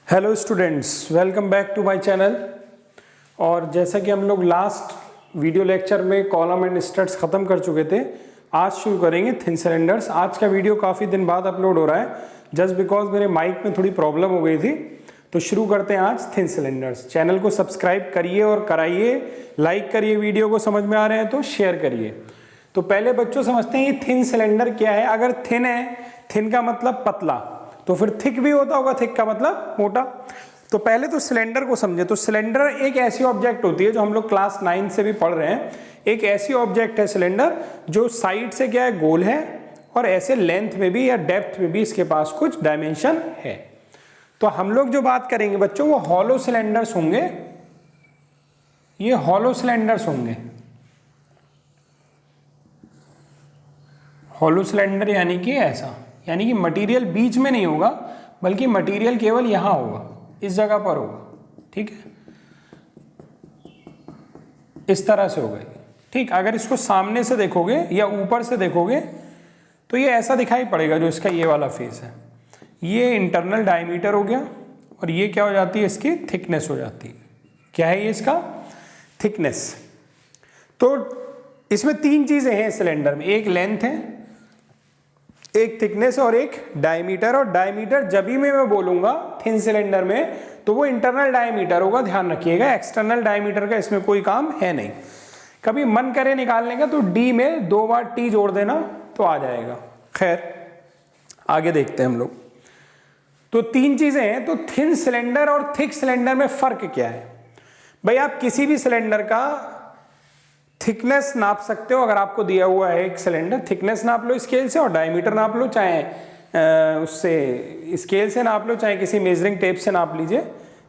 Hello students, welcome back to my channel. और जैसा कि हम लोग लास्ट वीडियो लेक्चर में कॉलम एंड स्टड्स ख़त्म कर चुके थे, आज शुरू करेंगे थिन सिलेंडर्स। आज का वीडियो काफ़ी दिन बाद अपलोड हो रहा है जस्ट बिकॉज मेरे माइक में थोड़ी प्रॉब्लम हो गई थी। तो शुरू करते हैं आज थिन सिलेंडर्स। चैनल को सब्सक्राइब करिए और कराइए, लाइक करिए, वीडियो को समझ में आ रहे हैं तो शेयर करिए। तो पहले बच्चों समझते हैं ये थिन सिलेंडर क्या है। अगर थिन है, थिन का मतलब पतला, तो फिर थिक भी होता होगा, थिक का मतलब मोटा। तो पहले तो सिलेंडर को समझे। तो सिलेंडर एक ऐसी ऑब्जेक्ट होती है जो हम लोग क्लास 9 से भी पढ़ रहे हैं। एक ऐसी ऑब्जेक्ट है सिलेंडर जो साइड से क्या है, गोल है, और ऐसे लेंथ में भी या डेप्थ में भी इसके पास कुछ डायमेंशन है। तो हम लोग जो बात करेंगे बच्चों वो हॉलो सिलेंडर्स होंगे। ये हॉलो सिलेंडर्स होंगे। हॉलो सिलेंडर यानी कि ऐसा, यानी कि मटेरियल बीच में नहीं होगा बल्कि मटेरियल केवल यहां होगा, इस जगह पर होगा। ठीक है, इस तरह से होगा। ठीक, अगर इसको सामने से देखोगे या ऊपर से देखोगे तो ये ऐसा दिखाई पड़ेगा। जो इसका ये वाला फेस है, ये इंटरनल डायमीटर हो गया, और ये क्या हो जाती है, इसकी थिकनेस हो जाती है। क्या है ये, इसका थिकनेस। तो इसमें तीन चीजें हैं सिलेंडर में, एक लेंथ है, एक थिकनेस और एक डायमीटर। और डायमीटर जब भी मैं बोलूंगा थिन सिलेंडर में तो वो इंटरनल डायमीटर होगा, ध्यान रखिएगा। एक्सटर्नल डायमीटर का इसमें कोई काम है नहीं। कभी मन करे निकालने का तो डी में 2 बार टी जोड़ देना तो आ जाएगा। खैर आगे देखते हैं हम लोग। तो तीन चीजें हैं। तो थिन सिलेंडर और थिक सिलेंडर में फर्क क्या है भाई? आप किसी भी सिलेंडर का थिकनेस नाप सकते हो। अगर आपको दिया हुआ है एक सिलेंडर, थिकनेस नाप लो स्केल से, और डायमीटर नाप लो, चाहे उससे स्केल से नाप लो, चाहे किसी मेजरिंग टेप से नाप लीजिए,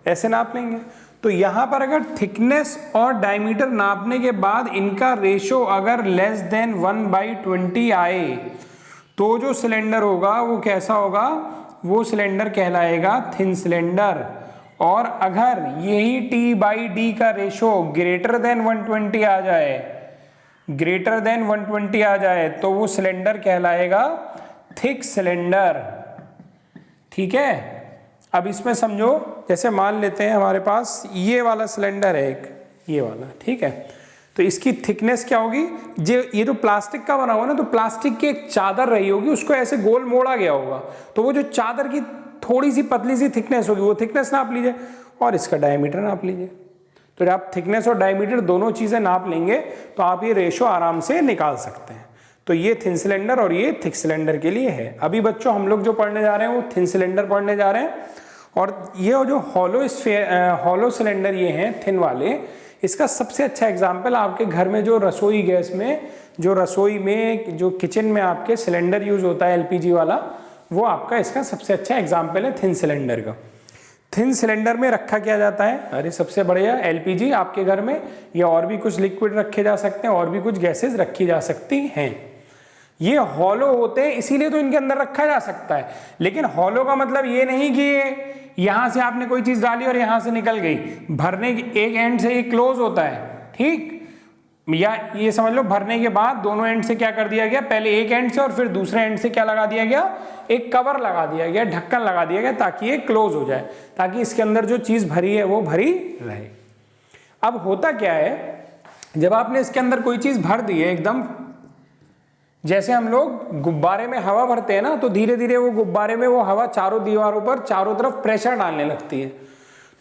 ऐसे नाप लेंगे। तो यहां पर अगर थिकनेस और डायमीटर नापने के बाद इनका रेशो अगर लेस देन 1/20 आए तो जो सिलेंडर होगा वो कैसा होगा? वो सिलेंडर कहलाएगा थिन सिलेंडर। और अगर यही T/D का रेशो ग्रेटर देन 120 आ जाए, ग्रेटर देन 120 आ जाए तो वो सिलेंडर कहलाएगा थिक सिलेंडर। ठीक है, अब इसमें समझो, जैसे मान लेते हैं हमारे पास ये वाला सिलेंडर है एक, ये वाला, ठीक है। तो इसकी थिकनेस क्या होगी? ये जो प्लास्टिक का बना हुआ ना, तो प्लास्टिक की एक चादर रही होगी, उसको ऐसे गोल मोड़ा गया होगा, तो वो जो चादर की थोड़ी सी पतली सी थिकनेस होगी, वो थिकनेस नाप लीजिए और इसका डायमीटर नाप लीजिए। तो जब आप थिकनेस और डायमीटर दोनों चीजें नाप लेंगे तो आप ये रेशो आराम से निकाल सकते हैं। तो ये थिन सिलेंडर और ये थिक सिलेंडर के लिए है। अभी बच्चों हम लोग जो पढ़ने जा रहे हैं वो थिन सिलेंडर पढ़ने जा रहे हैं। और ये जो हॉलो सिलेंडर ये हैं थिन वाले, इसका सबसे अच्छा एग्जाम्पल आपके घर में जो रसोई गैस में, जो रसोई में, जो किचन में आपके सिलेंडर यूज होता है LPG वाला, वो आपका इसका सबसे अच्छा एग्जाम्पल है थिन सिलेंडर का। थिन सिलेंडर में रखा क्या जाता है? अरे सबसे बढ़िया LPG आपके घर में, या और भी कुछ लिक्विड रखे जा सकते हैं, और भी कुछ गैसेस रखी जा सकती हैं। ये हॉलो होते हैं इसीलिए तो इनके अंदर रखा जा सकता है। लेकिन हॉलो का मतलब ये नहीं कि यहां से आपने कोई चीज डाली और यहां से निकल गई। भरने के एक एंड से ये क्लोज होता है, ठीक, या ये समझ लो भरने के बाद दोनों एंड से क्या कर दिया गया, पहले एक एंड से और फिर दूसरे एंड से क्या लगा दिया गया, एक कवर लगा दिया गया, ढक्कन लगा दिया गया, ताकि ये क्लोज हो जाए, ताकि इसके अंदर जो चीज भरी है वो भरी रहे। अब होता क्या है, जब आपने इसके अंदर कोई चीज भर दी है एकदम, जैसे हम लोग गुब्बारे में हवा भरते हैं ना, तो धीरे धीरे वो गुब्बारे में वो हवा चारों दीवारों पर चारों तरफ प्रेशर डालने लगती है।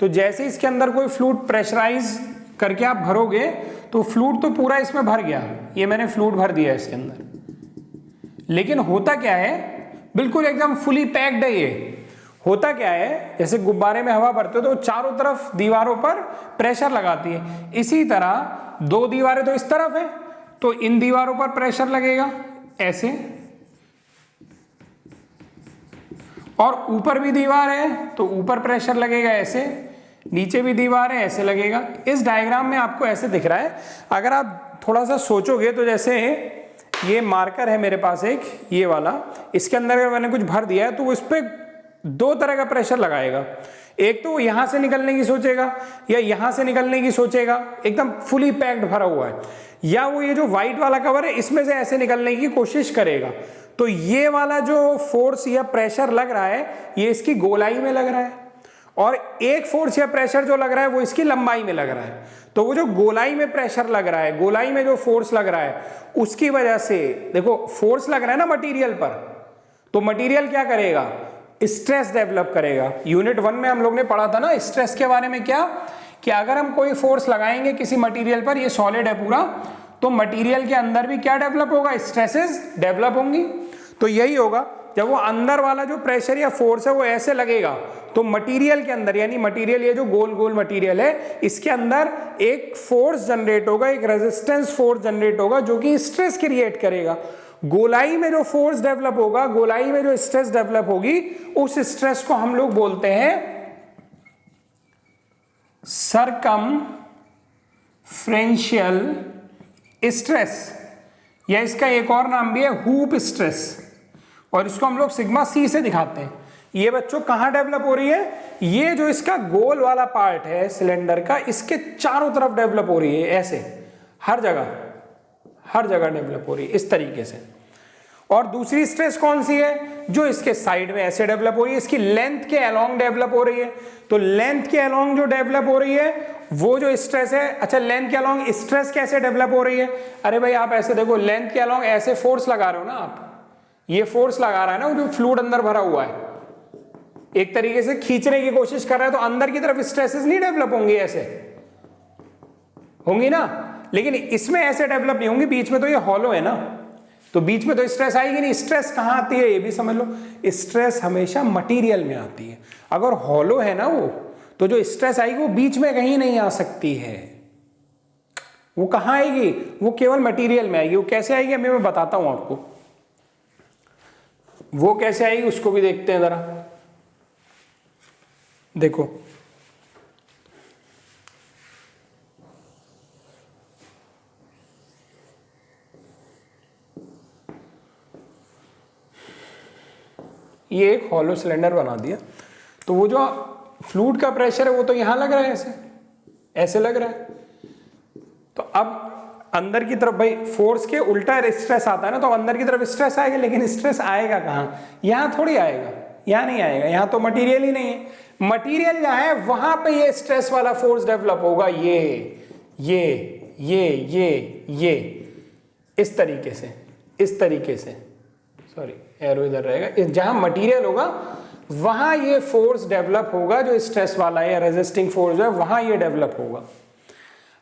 तो जैसे इसके अंदर कोई फ्लूइड प्रेशराइज करके आप भरोगे तो फ्लूइड तो पूरा इसमें भर गया, ये मैंने फ्लूइड भर दिया इसके अंदर। लेकिन होता क्या है, बिल्कुल एकदम फुली पैक्ड है ये। होता क्या है, जैसे गुब्बारे में हवा भरते हो तो चारों तरफ दीवारों पर प्रेशर लगाती है। इसी तरह दो दीवारें तो इस तरफ है, तो इन दीवारों पर प्रेशर लगेगा ऐसे, और ऊपर भी दीवार है तो ऊपर प्रेशर लगेगा ऐसे, नीचे भी दीवार है ऐसे लगेगा। इस डायग्राम में आपको ऐसे दिख रहा है। अगर आप थोड़ा सा सोचोगे तो जैसे ये मार्कर है मेरे पास एक, ये वाला, इसके अंदर अगर मैंने कुछ भर दिया है तो वो इस पर 2 तरह का प्रेशर लगाएगा। एक तो वो यहां से निकलने की सोचेगा या यहां से निकलने की सोचेगा, एकदम फुली पैक्ड भरा हुआ है, या वो ये जो व्हाइट वाला कवर है इसमें से ऐसे निकलने की कोशिश करेगा। तो ये वाला जो फोर्स या प्रेशर लग रहा है ये इसकी गोलाई में लग रहा है, और एक फोर्स या प्रेशर जो लग रहा है वो इसकी लंबाई में लग रहा है। तो वो जो गोलाई में प्रेशर लग रहा है, गोलाई में जो फोर्स लग रहा है, उसकी वजह से देखो फोर्स लग रहा है ना मटेरियल पर, तो मटेरियल क्या करेगा, स्ट्रेस डेवलप करेगा। यूनिट 1 में हम लोग ने पढ़ा था ना स्ट्रेस के बारे में, क्या कि अगर हम कोई फोर्स लगाएंगे किसी मटेरियल पर, ये सॉलिड है पूरा, तो मटेरियल के अंदर भी क्या डेवलप होगा, स्ट्रेसेस डेवलप होंगी। तो यही होगा जब वो अंदर वाला जो प्रेशर या फोर्स है वो ऐसे लगेगा, तो मटेरियल के अंदर, यानी मटेरियल ये जो गोल गोल मटेरियल है, इसके अंदर एक फोर्स जनरेट होगा, एक रेजिस्टेंस फोर्स जनरेट होगा जो कि स्ट्रेस क्रिएट करेगा। गोलाई में जो फोर्स डेवलप होगा, गोलाई में जो स्ट्रेस डेवलप होगी, उस स्ट्रेस को हम लोग बोलते हैं सरकमफ्रेंशियल स्ट्रेस, या इसका एक और नाम भी है हूप स्ट्रेस, और इसको हम लोग सिग्मा सी से दिखाते हैं। ये बच्चों कहां डेवलप हो रही है, ये जो इसका गोल वाला पार्ट है सिलेंडर का, इसके चारों तरफ डेवलप हो रही है, ऐसे हर जगह डेवलप हो रही है इस तरीके से। और दूसरी स्ट्रेस कौन सी है, जो इसके साइड में ऐसे डेवलप हो रही है, इसकी लेंथ के अलोंग डेवलप हो रही है। तो लेंथ के अलोंग जो डेवलप हो रही है वो जो स्ट्रेस है, अच्छा लेंथ के अलोंग स्ट्रेस कैसे डेवलप हो रही है, अरे भाई आप ऐसे देखो, लेंथ के अलोंग ऐसे फोर्स लगा रहे हो ना आप, ये फोर्स लगा रहा है ना वो जो फ्लूइड अंदर भरा हुआ है, एक तरीके से खींचने की कोशिश कर रहा है, तो अंदर की तरफ स्ट्रेसेस नहीं डेवलप होंगी, ऐसे होंगी ना, लेकिन इसमें ऐसे डेवलप नहीं होंगी, बीच में तो ये हॉलो है ना, तो बीच में तो स्ट्रेस आएगी नहीं। स्ट्रेस कहां आती है ये भी समझ लो, स्ट्रेस हमेशा मटेरियल में आती है। अगर हॉलो है ना वो, तो जो स्ट्रेस आएगी वो बीच में कहीं नहीं आ सकती है, वो कहां आएगी, वो केवल मटेरियल में आएगी। वो कैसे आएगी अभी मैं बताता हूं आपको, वो कैसे आएगी उसको भी देखते हैं जरा। देखो ये एक हॉलो सिलेंडर बना दिया, तो वो जो फ्लूइड का प्रेशर है वो तो यहां लग रहा है, ऐसे लग रहा है। तो अब अंदर की तरफ भाई फोर्स के उल्टा स्ट्रेस आता है ना, तो अंदर की तरफ स्ट्रेस आएगा, लेकिन स्ट्रेस आएगा कहां, यहां थोड़ी आएगा, यहां नहीं आएगा, यहां तो मटेरियल ही नहीं है। मटेरियल जहां है वहां पे ये स्ट्रेस वाला फोर्स डेवलप होगा, ये इस तरीके से सॉरी एरो इधर रहेगा, जहां मटेरियल होगा वहां ये फोर्स डेवलप होगा, जो स्ट्रेस वाला है या रेजिस्टिंग फोर्स है वहां ये डेवलप होगा।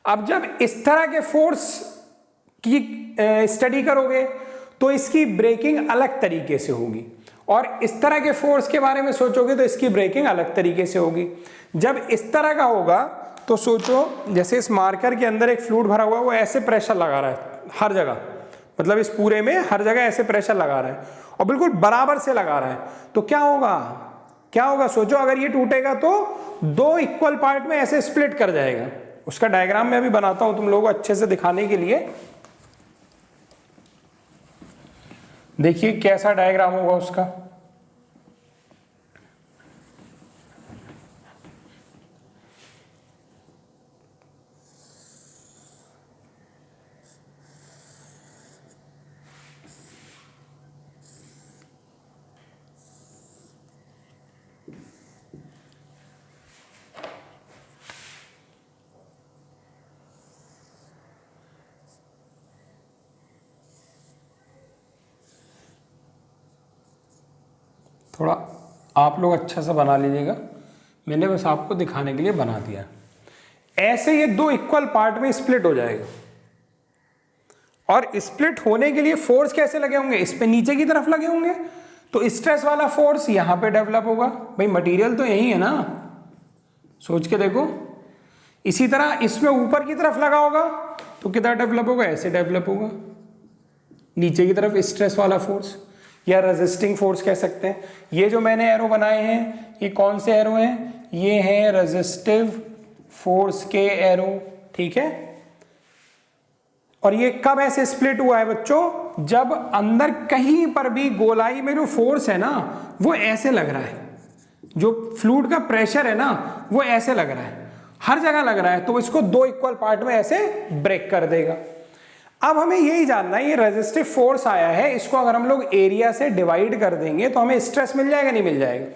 अब जब इस तरह के फोर्स की स्टडी करोगे तो इसकी ब्रेकिंग अलग तरीके से होगी, और इस तरह के फोर्स के बारे में सोचोगे तो इसकी ब्रेकिंग अलग तरीके से होगी। जब इस तरह का होगा तो सोचो जैसे इस मार्कर के अंदर एक फ्लूइड भरा हुआ है, वो ऐसे प्रेशर लगा रहा है हर जगह, मतलब इस पूरे में हर जगह ऐसे प्रेशर लगा रहा है और बिल्कुल बराबर से लगा रहा है, तो क्या होगा सोचो, अगर ये टूटेगा तो दो इक्वल पार्ट में ऐसे स्प्लिट कर जाएगा। उसका डायग्राम मैं अभी बनाता हूं तुम लोगों को अच्छे से दिखाने के लिए। देखिए कैसा डायग्राम होगा उसका। थोड़ा आप लोग अच्छा सा बना लीजिएगा, मैंने बस आपको दिखाने के लिए बना दिया। ऐसे ये दो इक्वल पार्ट में स्प्लिट हो जाएगा, और स्प्लिट होने के लिए फोर्स कैसे लगे होंगे, इस पे नीचे की तरफ लगे होंगे, तो स्ट्रेस वाला फोर्स यहां पे डेवलप होगा। भाई मटेरियल तो यही है ना, सोच के देखो। इसी तरह इसमें ऊपर की तरफ लगा होगा तो किधर डेवलप होगा, ऐसे डेवलप होगा, नीचे की तरफ स्ट्रेस वाला फोर्स या रेजिस्टिंग फोर्स कह सकते हैं। ये जो मैंने एरो बनाए हैं ये कौन से एरो हैं, ये हैं रेजिस्टिव फोर्स के एरो, ठीक है। और ये कब ऐसे स्प्लिट हुआ है बच्चों, जब अंदर कहीं पर भी गोलाई में जो फोर्स है ना वो ऐसे लग रहा है, जो फ्लूइड का प्रेशर है ना वो ऐसे लग रहा है, हर जगह लग रहा है, तो इसको दो इक्वल पार्ट में ऐसे ब्रेक कर देगा। अब हमें यही जानना है, ये रेजिस्टिव फोर्स आया है, इसको अगर हम लोग एरिया से डिवाइड कर देंगे तो हमें स्ट्रेस मिल जाएगा, नहीं मिल जाएगा।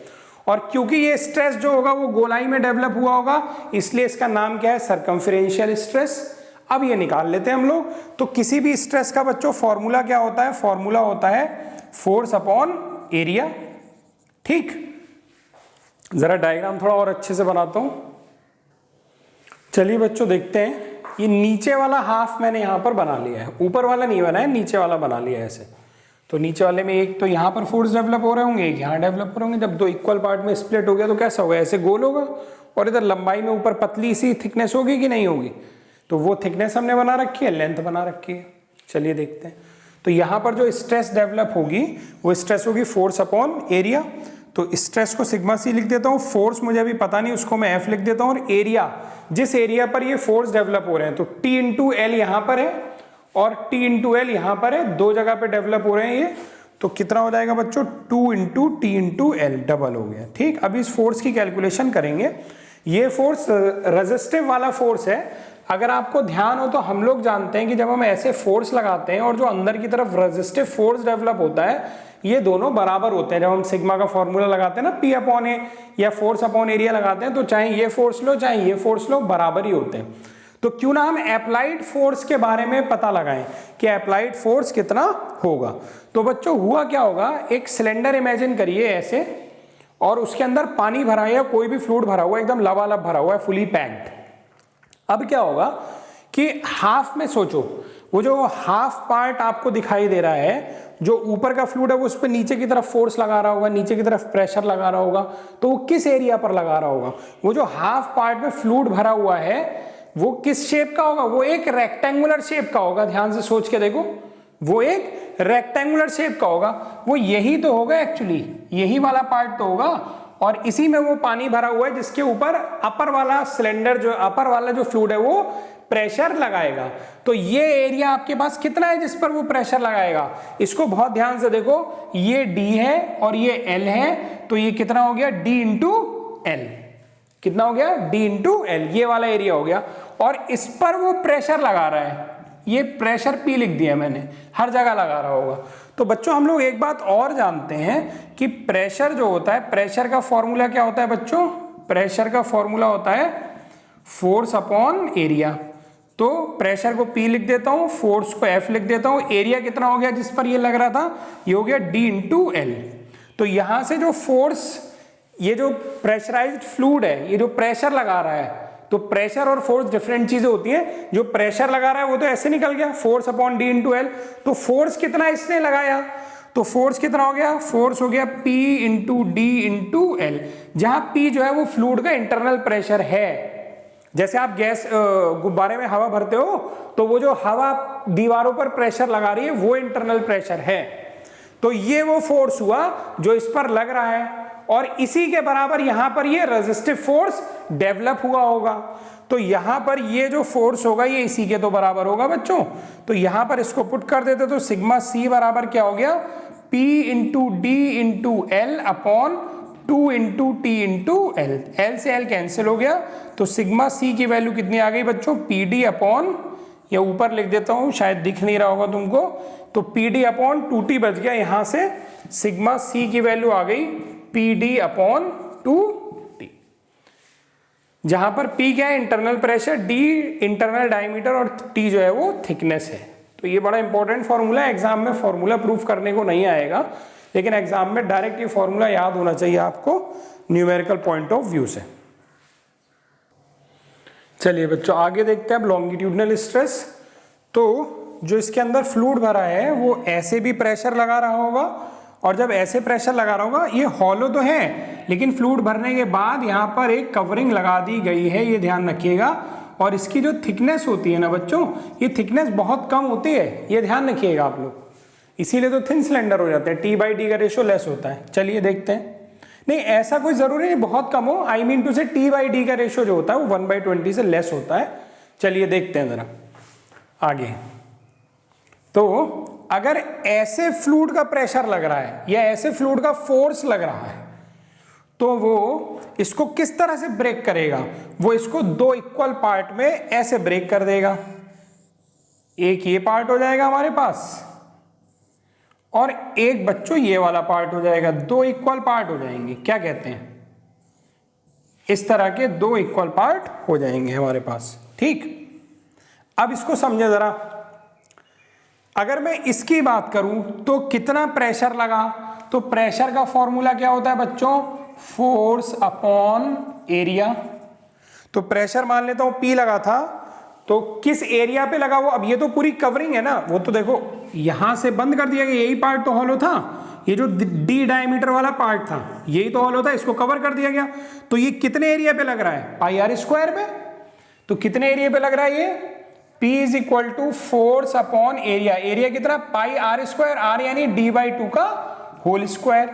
और क्योंकि ये स्ट्रेस जो होगा वो गोलाई में डेवलप हुआ होगा, इसलिए इसका नाम क्या है, सरकमफेरेंशियल स्ट्रेस। अब ये निकाल लेते हैं हम लोग। तो किसी भी स्ट्रेस का बच्चों फॉर्मूला क्या होता है, फॉर्मूला होता है फोर्स अपॉन एरिया। ठीक, जरा डायग्राम थोड़ा और अच्छे से बनाता हूं। चलिए बच्चों देखते हैं, ये नीचे वाला हाफ मैंने यहां पर बना लिया है, ऊपर वाला नहीं बना है, नीचे वाला बना लिया है ऐसे। तो नीचे वाले में एक तो यहाँ पर फोर्स डेवलप हो रहे होंगे, एक यहाँ डेवलप हो रहे होंगे। जब दो इक्वल पार्ट में स्प्लिट हो गया तो कैसा होगा, ऐसे गोल होगा, और इधर लंबाई में ऊपर पतली सी थिकनेस होगी कि नहीं होगी, तो वो थिकनेस हमने बना रखी है, लेंथ बना रखी है। चलिए देखते हैं। तो यहाँ पर जो स्ट्रेस डेवलप होगी वो स्ट्रेस होगी फोर्स अपॉन एरिया। तो स्ट्रेस को सिग्मा सी लिख देता हूँ, फोर्स मुझे अभी पता नहीं, उसको मैं एफ लिख देता हूँ, और एरिया जिस एरिया पर ये फोर्स डेवलप हो रहे हैं, तो टी इंटू एल यहाँ पर है और टी इंटू एल यहाँ पर है, दो जगह पे डेवलप हो रहे हैं ये। तो कितना हो जाएगा बच्चों, 2 into T into L, double हो गया। ठीक, अब इस फोर्स की कैलकुलेशन करेंगे। ये फोर्स रेजिस्टिव वाला फोर्स है। अगर आपको ध्यान हो तो हम लोग जानते हैं कि जब हम ऐसे फोर्स लगाते हैं और जो अंदर की तरफ रेजिस्टिव फोर्स डेवलप होता है, ये दोनों बराबर होते हैं। जब हम सिग्मा का फॉर्मूला लगाते हैं ना, पी अपॉन ए या फोर्स अपॉन एरिया लगाते हैं, तो चाहे ये फोर्स लो चाहे ये फोर्स लो, बराबर ही होते हैं। तो क्यों ना हम अप्लाइड फोर्स के बारे में पता लगाएं कि अप्लाइड फोर्स कितना होगा। तो बच्चों हुआ क्या होगा, एक सिलेंडर इमेजिन करिए ऐसे, और उसके अंदर पानी भरा है या कोई भी फ्लूइड भरा हुआ है, एकदम लबालब भरा हुआ है, फुली पैक्ड। अब क्या होगा कि हाफ में सोचो, वो जो हाफ पार्ट आपको दिखाई दे रहा है, जो ऊपर का फ्लूइड है वो उस पर नीचे की तरफ फोर्स लगा रहा होगा, नीचे की तरफ प्रेशर लगा रहा होगा, तो वो किस एरिया पर लगा रहा होगा, वो जो हाफ पार्ट में फ्लूइड भरा हुआ है वो किस शेप का होगा, वो एक रेक्टेंगुलर शेप का होगा। ध्यान से सोच के देखो, वो एक रेक्टेंगुलर शेप का होगा, वो यही तो होगा एक्चुअली, यही वाला पार्ट तो होगा, और इसी में वो पानी भरा हुआ है जिसके ऊपर अपर वाला सिलेंडर, जो अपर वाला जो फ्लूइड है वो प्रेशर लगाएगा। तो ये एरिया आपके पास कितना है जिस पर वो प्रेशर लगाएगा, इसको बहुत ध्यान से देखो, ये D है और ये L है, तो ये कितना हो गया, D इंटू एल। कितना हो गया, D इंटू एल, ये वाला एरिया हो गया। और इस पर वो प्रेशर लगा रहा है, ये प्रेशर P लिख दिया मैंने, हर जगह लगा रहा होगा। तो बच्चों हम लोग एक बात और जानते हैं कि प्रेशर जो होता है, प्रेशर का फॉर्मूला क्या होता है बच्चों, प्रेशर का फॉर्मूला होता है फोर्स अपॉन एरिया। तो प्रेशर को P लिख देता हूं, फोर्स को F लिख देता हूं, एरिया कितना हो गया जिस पर ये लग रहा था, ये हो गया D इंटू एल। तो यहां से जो फोर्स, ये जो प्रेशराइज्ड फ्लूइड है, ये जो प्रेशर लगा रहा है, तो प्रेशर और फोर्स डिफरेंट चीजें होती हैं। जो प्रेशर लगा रहा है वो तो ऐसे निकल गया, force upon D into L. तो फोर्स कितना इसने लगाया, तो फोर्स कितना हो गया, फोर्स हो गया P into D into L, जहां P जो है वो फ्लूइड का इंटरनल प्रेशर है। जैसे आप गैस गुब्बारे में हवा भरते हो तो वो जो हवा दीवारों पर प्रेशर लगा रही है वो इंटरनल प्रेशर है। तो ये वो फोर्स हुआ जो इस पर लग रहा है, और इसी के बराबर यहां पर ये रेजिस्टिव फोर्स डेवलप हुआ होगा। तो यहां पर ये जो फोर्स होगा ये इसी के तो बराबर होगा बच्चों। तो यहां पर इसको पुट कर देते तो सिग्मा सी बराबर क्या हो गया, P into D into L upon 2 into T into L, L से एल कैंसिल हो गया। तो सिग्मा सी की वैल्यू कितनी आ गई बच्चों, PD अपॉन, या ऊपर लिख देता हूं शायद दिख नहीं रहा होगा तुमको, तो PD अपॉन 2T बच गया, यहां से सिग्मा सी की वैल्यू आ गई PD अपॉन 2T, जहां पर P क्या है, internal pressure, D internal diameter, और T जो है वो थिकनेस है। तो ये बड़ा इंपॉर्टेंट फॉर्मूला है, एग्जाम में फॉर्मूला प्रूफ करने को नहीं आएगा, लेकिन एग्जाम में डायरेक्ट ये फॉर्मूला याद होना चाहिए आपको न्यूमेरिकल पॉइंट ऑफ व्यू से। चलिए बच्चों आगे देखते हैं अब लॉन्गिट्यूडनल स्ट्रेस। तो जो इसके अंदर फ्लूइड भरा है वो ऐसे भी प्रेशर लगा रहा होगा, और जब ऐसे प्रेशर लगा रहा होगा, ये हॉलो तो है लेकिन फ्लूइड भरने के बाद यहाँ पर एक कवरिंग लगा दी गई है, ये ध्यान रखिएगा। और इसकी जो थिकनेस होती है ना बच्चों, ये थिकनेस बहुत कम होती है, ये ध्यान रखिएगा आप लोग, इसीलिए तो थिन सिलेंडर हो जाते हैं, T/D का रेशियो लेस होता है। चलिए देखते हैं, नहीं ऐसा कोई जरूरी नहीं बहुत कम हो, आई मीन टू से T/D का रेशियो जो होता है वो 1/20 से लेस होता है। चलिए देखते हैं जरा आगे। तो अगर ऐसे फ्लूइड का प्रेशर लग रहा है या ऐसे फ्लूइड का फोर्स लग रहा है, तो वो इसको किस तरह से ब्रेक करेगा, वो इसको दो इक्वल पार्ट में ऐसे ब्रेक कर देगा। एक ये पार्ट हो जाएगा हमारे पास, और एक बच्चों ये वाला पार्ट हो जाएगा, दो इक्वल पार्ट हो जाएंगे, क्या कहते हैं, इस तरह के दो इक्वल पार्ट हो जाएंगे हमारे पास। ठीक, अब इसको समझे जरा। अगर मैं इसकी बात करूं तो कितना प्रेशर लगा, तो प्रेशर का फॉर्मूला क्या होता है बच्चों, फोर्स अपॉन एरिया। तो प्रेशर मान लेता हूं P लगा था, तो किस एरिया पे लगा वो, अब ये तो पूरी कवरिंग है ना, वो तो देखो यहां से बंद कर दिया गया, यही पार्ट तो हॉलो था, ये जो डी डायमीटर वाला पार्ट था यही तो हॉलो था, इसको कवर कर दिया गया। तो ये कितने एरिया पे लग रहा है, पाई आर स्क्वायर पे। तो कितने एरिया पे लग रहा है ये, P is equal to force upon area. Area कितना, पाई आर स्क्वायर, आर यानी d/2 का होल स्क्वायर।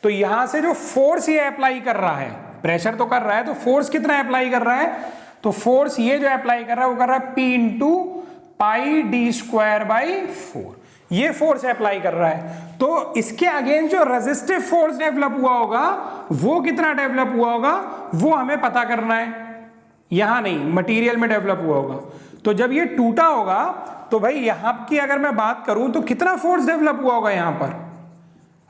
तो यहां से जो फोर्स ये अप्लाई कर रहा है, प्रेशर तो कर रहा है, तो फोर्स कितना अप्लाई कर रहा है, तो फोर्स ये जो अप्लाई कर रहा है वो कर रहा है P इंटू पाई d²/4, ये फोर्स अप्लाई कर रहा है। तो इसके अगेंस्ट जो रेजिस्टिव फोर्स डेवलप हुआ होगा वो कितना डेवलप हुआ होगा, वो हमें पता करना है, यहां नहीं, मटेरियल में डेवलप हुआ होगा। तो जब ये टूटा होगा तो भाई यहां की अगर मैं बात करूं तो कितना फोर्स डेवलप हुआ होगा यहां पर,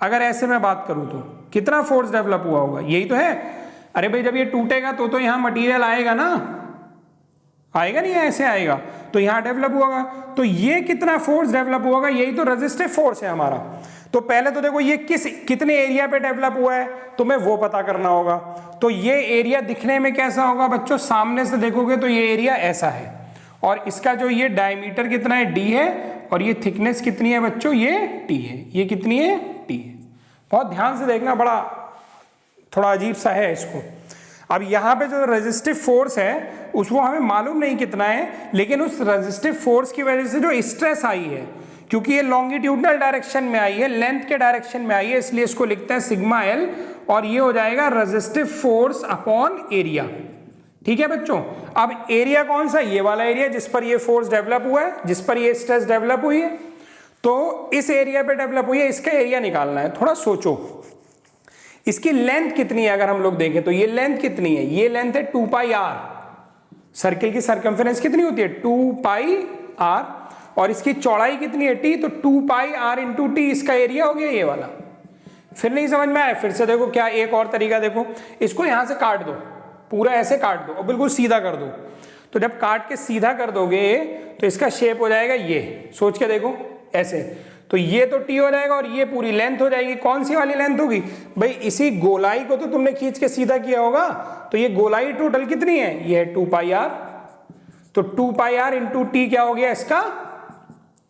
अगर ऐसे मैं बात करूं तो कितना फोर्स डेवलप हुआ होगा, यही तो है। अरे भाई जब ये टूटेगा तो यहां मटेरियल आएगा ना, आएगा नहीं, ऐसे आएगा, तो यहां डेवलप होगा। तो ये कितना फोर्स डेवलप होगा, यही तो रेजिस्टिव फोर्स है हमारा। तो पहले तो देखो ये कितने एरिया पे डेवलप हुआ है, तो मैं वो पता करना होगा। तो ये एरिया दिखने में कैसा होगा बच्चों, सामने से देखोगे तो ये एरिया ऐसा है, और इसका जो ये डायमीटर कितना है, d है, और ये थिकनेस कितनी है बच्चों, ये t है। ये कितनी है, t है। बहुत ध्यान से देखना, बड़ा थोड़ा अजीब सा है इसको। अब यहाँ पे जो रेजिस्टिव फोर्स है उसको हमें मालूम नहीं कितना है, लेकिन उस रेजिस्टिव फोर्स की वजह से जो स्ट्रेस आई है, क्योंकि ये लॉन्गिट्यूडनल डायरेक्शन में आई है, लेंथ के डायरेक्शन में आई है, इसलिए इसको लिखते हैं सिग्मा एल, और ये हो जाएगा रेजिस्टिव फोर्स अपॉन एरिया। ठीक है बच्चों। अब एरिया कौन सा, ये वाला एरिया जिस पर ये फोर्स डेवलप हुआ है, जिस पर ये स्ट्रेस डेवलप हुई है, तो इस एरिया पे डेवलप हुई है, इसका एरिया निकालना है। थोड़ा सोचो, इसकी लेंथ कितनी है, अगर हम लोग देखें तो ये लेंथ कितनी है, ये लेंथ है 2 पाई आर। सर्किल की सर्कमफेरेंस कितनी होती है, 2 पाई आर, और इसकी चौड़ाई कितनी है, टी, तो 2 पाई आर इंटू टी इसका एरिया हो गया ये वाला। फिर नहीं समझ में आया, फिर से देखो क्या, एक और तरीका देखो, इसको यहां से काट दो, पूरा ऐसे काट दो और बिल्कुल सीधा कर दो। तो जब काट के सीधा कर दोगे तो इसका शेप हो जाएगा ये, सोच के देखो ऐसे, तो ये तो टी हो जाएगा और ये पूरी लेंथ हो जाएगी। कौन सी वाली लेंथ होगी भाई, इसी गोलाई को तो तुमने खींच के सीधा किया होगा, तो ये गोलाई टोटल कितनी है, ये है 2 पाई आर। तो 2 पाई आर इंटू टी क्या हो गया, इसका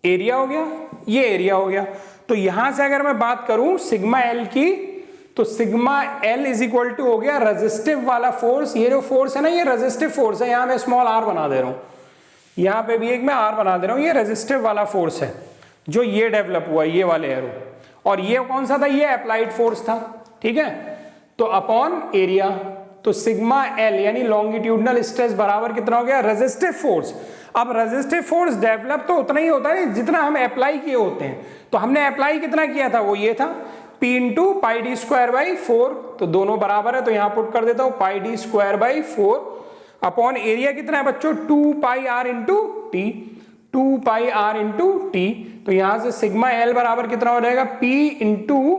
एरिया हो गया, ये एरिया हो गया। तो यहां से अगर मैं बात करूं सिग्मा एल की, तो sigma L is equal to हो गया रेजिस्टिव वाला फोर्स। ये जो फोर्स है ना, ये रेजिस्टिव फोर्स है, यहां मैं स्मॉल आर बना दे रहा हूं, यहां पे भी एक मैं आर बना दे रहा हूं, ये रेजिस्टिव वाला फोर्स है जो ये डेवलप हुआ, ये वाले एरो। और ये कौन सा था, ये अप्लाइड फोर्स था। ठीक है, तो अपॉन एरिया, तो सिग्मा एल यानी लॉन्गिट्यूडनल स्ट्रेस बराबर कितना हो गया, रेजिस्टिव फोर्स। अब रेजिस्टिव फोर्स डेवलप तो उतना ही होता है जितना हम अप्लाई किए होते हैं। तो हमने अप्लाई कितना किया था, वो ये था P इंटू पाई d²/4, तो दोनों बराबर है, तो यहां पुट कर देता हूं पाई d²/4 अपॉन एरिया कितना है बच्चों, 2 pi r into t, 2 pi r into t. तो यहां से सिग्मा एल बराबर कितना हो जाएगा, P into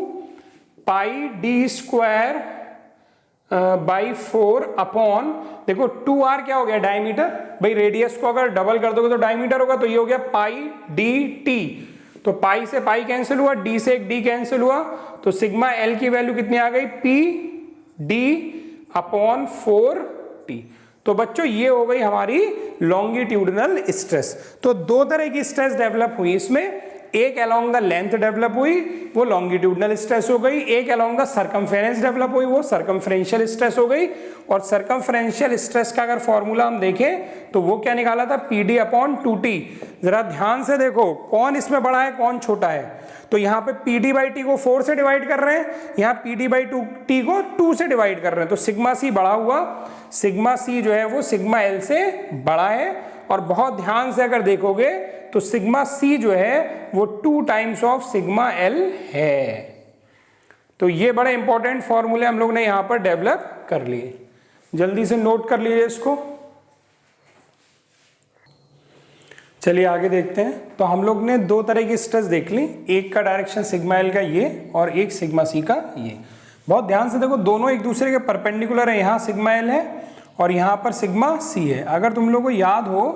pi d²/4 upon, देखो 2r क्या हो गया, डायमीटर, भाई रेडियस को अगर डबल कर दोगे तो डायमीटर होगा, तो ये हो गया पाई डी टी। तो पाई से पाई कैंसिल हुआ, डी से एक डी कैंसिल हुआ, तो सिग्मा एल की वैल्यू कितनी आ गई, P d अपॉन 4t। तो बच्चों ये हो गई हमारी लॉन्गिट्यूडनल स्ट्रेस। तो दो तरह की स्ट्रेस डेवलप हुई इसमें, एक अलोंग द लेंथ डेवलप हुई, वो लॉन्गिट्यूडनल स्ट्रेस हो गई, एक अलोंग द सर्कमफेरेंस डेवलप हुई, वो सर्कमफ्रेंशियल स्ट्रेस हो गई। और सर्कमफ्रेंशियल स्ट्रेस का अगर फॉर्मूला हम देखें तो वो क्या निकाला था, PD अपॉन 2T। जरा ध्यान से देखो कौन इसमें बड़ा है कौन छोटा है। तो यहाँ पे PD/T को 4 से डिवाइड कर रहे हैं, यहाँ PD/2T को 2 से डिवाइड कर रहे हैं, तो सिग्मा C बड़ा हुआ, सिग्मा C जो है वो सिग्मा L से बड़ा है। और बहुत ध्यान से अगर देखोगे तो सिग्मा C जो है वो 2 टाइम्स ऑफ सिग्मा L है। तो ये बड़े इंपॉर्टेंट फॉर्मूले हम लोग ने यहां पर डेवलप कर लिए, जल्दी से नोट कर लीजिए इसको। चलिए आगे देखते हैं। तो हम लोग ने दो तरह की स्ट्रेस देख ली, एक का डायरेक्शन सिग्मा एल का ये और एक सिग्मा सी का ये। बहुत ध्यान से देखो, दोनों एक दूसरे के परपेंडिकुलर है, यहाँ सिग्मा एल है और यहाँ पर सिग्मा सी है। अगर तुम लोगों को याद हो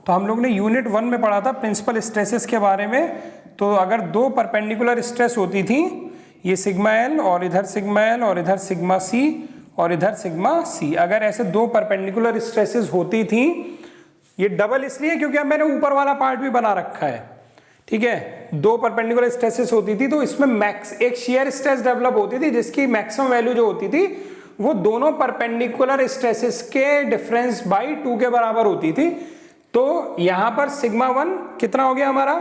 तो हम लोग ने यूनिट 1 में पढ़ा था प्रिंसिपल स्ट्रेसेस के बारे में। तो अगर दो परपेंडिकुलर स्ट्रेस होती थी, ये सिग्मा एल और इधर सिग्मा एल और इधर सिग्मा सी और इधर सिग्मा सी, अगर ऐसे दो परपेंडिकुलर स्ट्रेसेस होती थी, ये डबल इसलिए क्योंकि अब मैंने ऊपर वाला पार्ट भी बना रखा है, ठीक है। दो परपेंडिकुलर स्ट्रेसेस होती थी तो इसमें एक शियर स्ट्रेस डेवलप होती थी जिसकी मैक्सिमम वैल्यू जो होती थी वो दोनों परपेंडिकुलर स्ट्रेसेस के डिफरेंस बाई 2 के बराबर होती थी। तो यहां पर सिग्मा 1 कितना हो गया हमारा,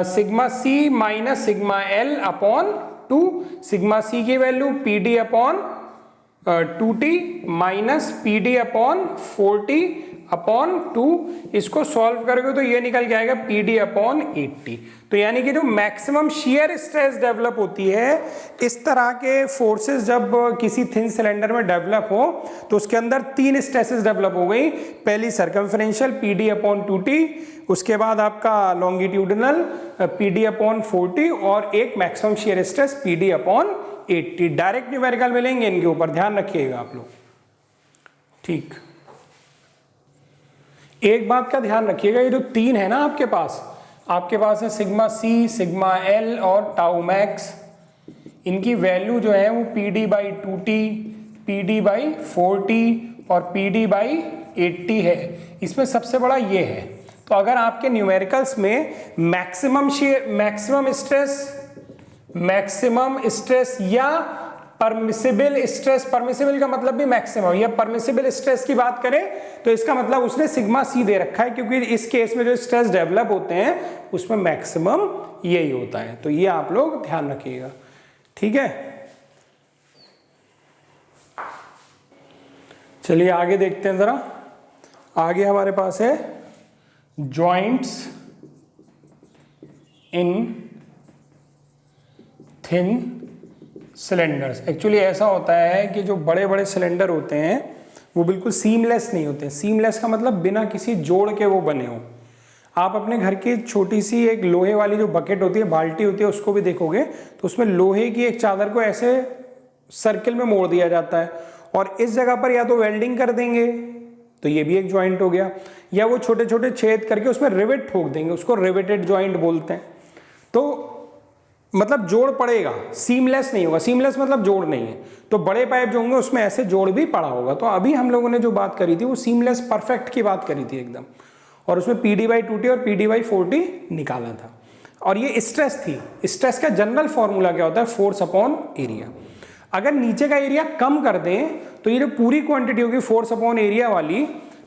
sigma c minus sigma l upon 2, sigma c की value p d upon 2t minus p d upon 4t upon 2, इसको सॉल्व करोगे तो ये निकल के आएगा पी डी अपॉन 80। तो यानी कि जो मैक्सिमम शियर स्ट्रेस डेवलप होती है, इस तरह के फोर्सेस जब किसी थिन सिलेंडर में डेवलप हो तो उसके अंदर 3 स्ट्रेसेस डेवलप हो गई। पहली circumferential P d upon 2t, उसके बाद आपका longitudinal P d upon 4t और एक maximum shear stress P d upon 80। Direct numerical मिलेंगे इनके ऊपर, ध्यान रखिएगा आप लोग, ठीक। एक बात का ध्यान रखिएगा, ये जो 3 है ना आपके पास है सिग्मा सी, सिग्मा एल और टाउ मैक्स, इनकी वैल्यू जो है वो P D by 2t, P D by 4t और पी डी बाई 80 है। इसमें सबसे बड़ा ये है। तो अगर आपके न्यूमेरिकल्स में मैक्सिमम स्ट्रेस या परमिसिबल स्ट्रेस, परमिसिबल का मतलब भी मैक्सिमम, या परमिसिबल स्ट्रेस की बात करें तो इसका मतलब उसने सिग्मा सी दे रखा है, क्योंकि इस केस में जो स्ट्रेस डेवलप होते हैं उसमें मैक्सिमम यही होता है। तो ये आप लोग ध्यान रखिएगा, ठीक है। चलिए आगे देखते हैं जरा। आगे हमारे पास है joints in thin cylinders. Actually ऐसा होता है कि जो बड़े बड़े सिलेंडर होते हैं वो बिल्कुल सीमलेस नहीं होते। सीमलेस का मतलब बिना किसी जोड़ के वो बने हो। आप अपने घर की छोटी सी एक लोहे वाली जो बकेट होती है, बाल्टी होती है, उसको भी देखोगे तो उसमें लोहे की एक चादर को ऐसे सर्किल में मोड़ दिया जाता है और इस जगह पर या तो वेल्डिंग कर देंगे तो ये भी एक जॉइंट हो गया, या वो छोटे छोटे छेद करके उसमें रिवेट ठोक देंगे, उसको रिवेटेड जॉइंट बोलते हैं। तो मतलब जोड़ पड़ेगा, सीमलेस नहीं होगा। सीमलेस मतलब जोड़ नहीं है। तो बड़े पाइप जो होंगे उसमें ऐसे जोड़ भी पड़ा होगा। तो अभी हम लोगों ने जो बात करी थी वो सीमलेस परफेक्ट की बात करी थी एकदम, और उसमें पी डी बाई 2t और पी डी बाई 4t निकाला था। और ये स्ट्रेस थी। स्ट्रेस का जनरल फॉर्मूला क्या होता है, फोर्स अपॉन एरिया। अगर नीचे का एरिया कम कर दें तो ये जो पूरी क्वांटिटी होगी फोर्स अपॉन एरिया वाली,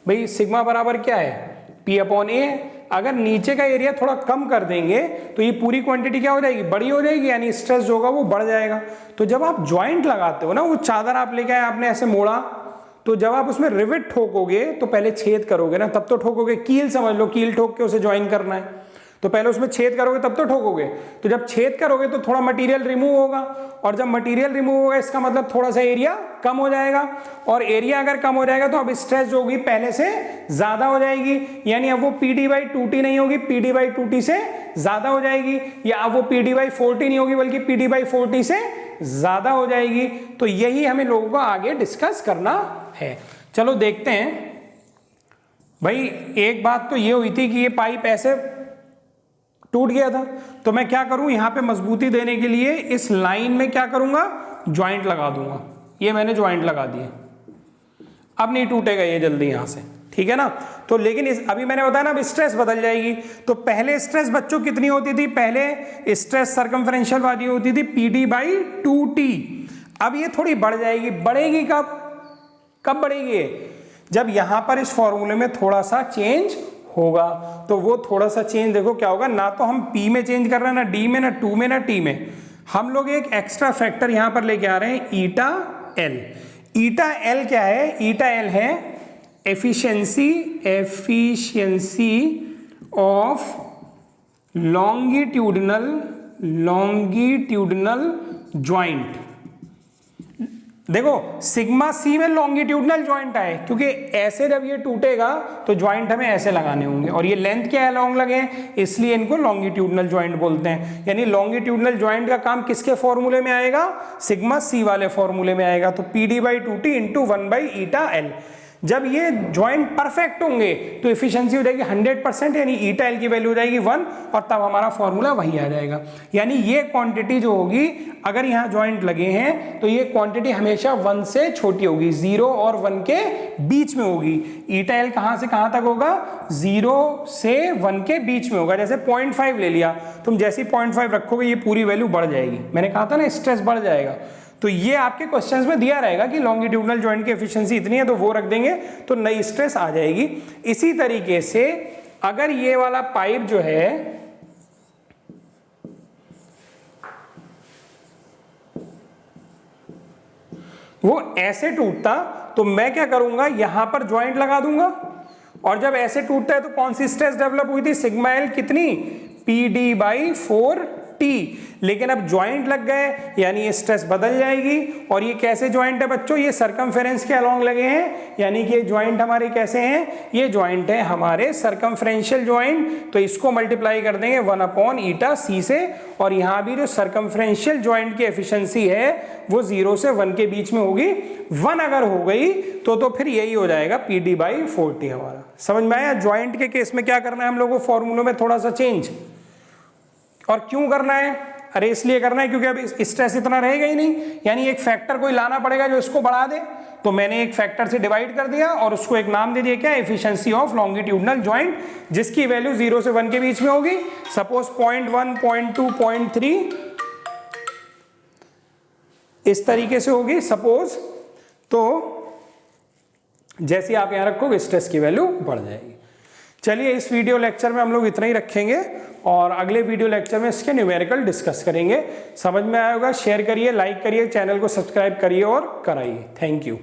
भाई सिग्मा बराबर क्या है, P अपॉन ए। अगर नीचे का एरिया थोड़ा कम कर देंगे तो ये पूरी क्वांटिटी क्या हो जाएगी, बड़ी हो जाएगी, यानी स्ट्रेस जो होगा वो बढ़ जाएगा। तो जब आप ज्वाइंट लगाते हो ना, वो चादर आप लेके आए, आपने ऐसे मोड़ा, तो जब आप उसमें रिवेट ठोकोगे तो पहले छेद करोगे ना, तब तो ठोकोगे। कील समझ लो, कील ठोक के उसे ज्वाइन करना है तो पहले उसमें छेद करोगे तब तो ठोकोगे। तो जब छेद करोगे तो थोड़ा मटेरियल रिमूव होगा, और जब मटेरियल रिमूव होगा इसका मतलब थोड़ा सा एरिया कम हो जाएगा, और एरिया अगर कम हो जाएगा तो अब स्ट्रेस जो होगी पहले से ज्यादा हो जाएगी, यानी अब वो पी डी बाई 2t नहीं होगी, पी डी बाई 2t से ज्यादा हो जाएगी, या अब वो पी डी बाई 4t नहीं होगी बल्कि पी डी बाई 4t से ज्यादा हो जाएगी। तो यही हमें लोगों को आगे डिस्कस करना है। चलो देखते हैं भाई। एक बात तो ये हुई थी कि ये पाइप ऐसे टूट गया था, तो मैं क्या करूं, यहां पे मजबूती देने के लिए इस लाइन में क्या करूंगा, ज्वाइंट लगा दूंगा। ये मैंने ज्वाइंट लगा दिए, अब नहीं टूटेगा ये जल्दी यहां से, ठीक है ना। तो लेकिन अभी मैंने बताया ना, अब स्ट्रेस बदल जाएगी। तो पहले स्ट्रेस बच्चों कितनी होती थी, पहले स्ट्रेस सर्कमफ्रेंशियल वाली होती थी पी डी बाई 2t। अब ये थोड़ी बढ़ जाएगी। बढ़ेगी कब बढ़ेगी, जब यहां पर इस फॉर्मूले में थोड़ा सा चेंज होगा। तो वो थोड़ा सा चेंज देखो क्या होगा, ना तो हम P में चेंज कर रहे हैं, ना D में, ना 2 में, ना T में। हम लोग एक एक्स्ट्रा फैक्टर यहां पर लेके आ रहे हैं, ईटा L। ईटा L क्या है, ईटा L है एफिशिएंसी ऑफ लॉन्गिट्यूडिनल ज्वाइंट। देखो सिग्मा सी में लॉन्गिट्यूडनल ज्वाइंट आए, क्योंकि ऐसे जब ये टूटेगा तो ज्वाइंट हमें ऐसे लगाने होंगे, और ये लेंथ क्या है लॉन्ग लगे, इसलिए इनको लॉन्गिट्यूडनल ज्वाइंट बोलते हैं। यानी लॉन्गिट्यूडनल ज्वाइंट का काम किसके फॉर्मूले में आएगा, सिग्मा सी वाले फॉर्मूले में आएगा। तो PD/2T इंटू 1/η L। जब ये ज्वाइंट परफेक्ट होंगे तो एफिशिएंसी हो जाएगी 100%, यानी η L की वैल्यू हो जाएगी 1, और तब हमारा फॉर्मूला वही आ जाएगा। यानी ये क्वांटिटी जो होगी, अगर यहाँ ज्वाइंट लगे हैं तो ये क्वांटिटी हमेशा 1 से छोटी होगी, 0 और 1 के बीच में होगी। η L कहाँ से कहाँ तक होगा, 0 से 1 के बीच में होगा। जैसे 0.5 ले लिया, तुम जैसे ही 0.5 रखोगे ये पूरी वैल्यू बढ़ जाएगी, मैंने कहा था ना स्ट्रेस बढ़ जाएगा। तो ये आपके क्वेश्चंस में दिया रहेगा कि लॉन्गिट्यूडनल ज्वाइंट की एफिशिएंसी इतनी है, तो वो रख देंगे तो नई स्ट्रेस आ जाएगी। इसी तरीके से अगर ये वाला पाइप जो है वो ऐसे टूटता, तो मैं क्या करूंगा, यहां पर ज्वाइंट लगा दूंगा, और जब ऐसे टूटता है तो कौन सी स्ट्रेस डेवलप हुई थी, सिग्मा L कितनी, PD/4T। लेकिन अब ज्वाइंट लग गए यानी ये स्ट्रेस बदल जाएगी। और ये कैसे ज्वाइंट है बच्चों, ये सर्कमफेरेंस के अलोंग लगे हैं, यानी कि ये ज्वाइंट हमारे कैसे हैं, ये ज्वाइंट है हमारे सर्कमफ्रेंशियल ज्वाइंट। तो इसको मल्टीप्लाई कर देंगे 1/η से, और यहाँ भी जो सर्कमफ्रेंशियल ज्वाइंट की एफिशिएंसी है वो 0 से 1 के बीच में होगी। 1 अगर हो गई तो फिर यही हो जाएगा PD/4T हमारा। समझ में आया। ज्वाइंट के केस में क्या करना है हम लोगों को, फॉर्मूलों में थोड़ा सा चेंज। और क्यों करना है, अरे इसलिए करना है क्योंकि अब स्ट्रेस इतना रहेगा ही नहीं, यानी एक फैक्टर कोई लाना पड़ेगा जो इसको बढ़ा दे। तो मैंने एक फैक्टर से डिवाइड कर दिया और उसको एक नाम दे दिया, क्या, एफिशिएंसी ऑफ लॉन्गिट्यूडनल ज्वाइंट, जिसकी वैल्यू 0 से 1 के बीच में होगी। सपोज 0.1, 0.2, 0.3 इस तरीके से होगी सपोज। तो जैसे आप यहां रखोगे स्ट्रेस की वैल्यू बढ़ जाएगी। चलिए इस वीडियो लेक्चर में हम लोग इतना ही रखेंगे, और अगले वीडियो लेक्चर में इसके न्यूमेरिकल डिस्कस करेंगे। समझ में आया होगा, शेयर करिए, लाइक करिए, चैनल को सब्सक्राइब करिए और कराइए। Thank you.